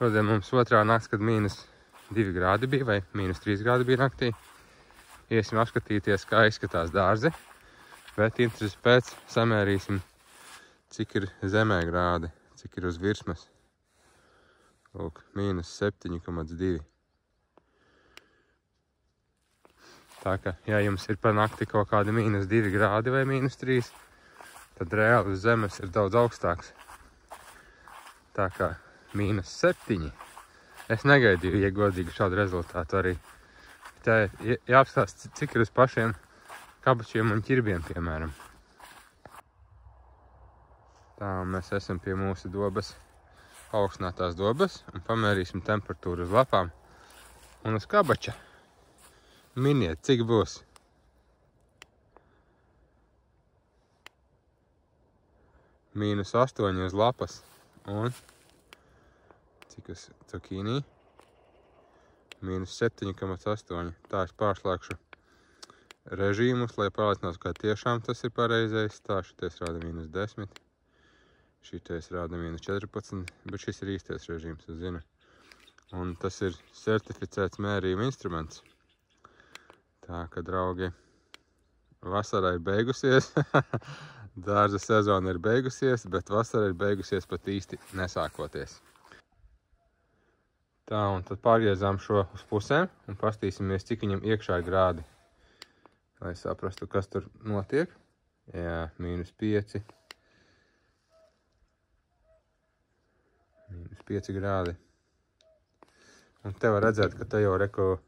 Šodien mums otrā nakts, kad -2 grādi bija, vai -3 grādi bija naktī. Iesim apskatīties, kā izskatās dārzi, bet intereses pēc samērīsim, cik ir zemē grādi, cik ir uz virsmas. Lūk, -7,2. Tā ka, ja jums ir pa nakti kaut kādi -2 grādi vai -3, tad reāli uz zemes ir daudz augstāks. Tā kā -7. Es negaidīju, ja godīgi, šādu rezultātu arī. Tā jāapstāsta, cik ir uz pašiem kabačiem un ķirbiem, piemēram. Tā, mēs esam pie mūsu dobas, augstinātās dobas, un pamērīsim temperatūru uz lapām un uz kabača. Miniet, cik būs? -8 uz lapas. Un cik uz cukīnī? -7,8. Tā es pārslēgšu režīmus, lai pārliecinātos, ka tiešām tas ir pareizais. Tā, šitais rāda -10. Šitais rāda -14. Bet šis ir īstais režīms, es zinu. Un tas ir certificēts mērījuma instruments. Tā ka, draugi, vasara ir beigusies. Dārza sezona ir beigusies, bet vasara ir beigusies pat īsti nesākoties. Tā, un tad pārgriezām šo uz pusēm un pastīsimies, cik viņam iekšā ir grādi. Lai saprastu, kas tur notiek. Jā, -5. -5 grādi. Un te var redzēt, ka te jau reko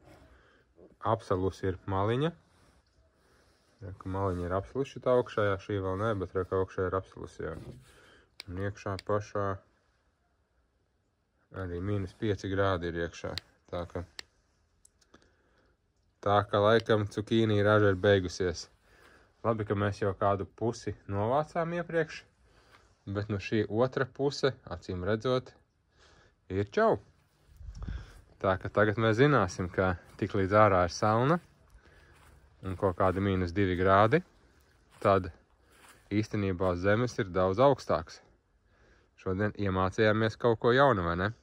apsalus ir maliņa. Reku maliņa ir apsalusi tā augšējā, šī vēl ne, bet reku augšējā ir apsalusi, jā. Un iekšā pašā arī -5 grādi ir iekšā. Tā ka laikam cukīnī raža ir beigusies. Labi, ka mēs jau kādu pusi novācām iepriekš, bet no šī otra puse, acīm redzot, ir čau. Tā ka tagad mēs zināsim, ka tik līdz ārā ir sauna un kaut kādi -2 grādi, tad īstenībā uz zemes ir daudz augstāks. Šodien iemācījāmies kaut ko jaunu, vai ne?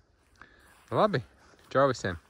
Labi, čau visiem!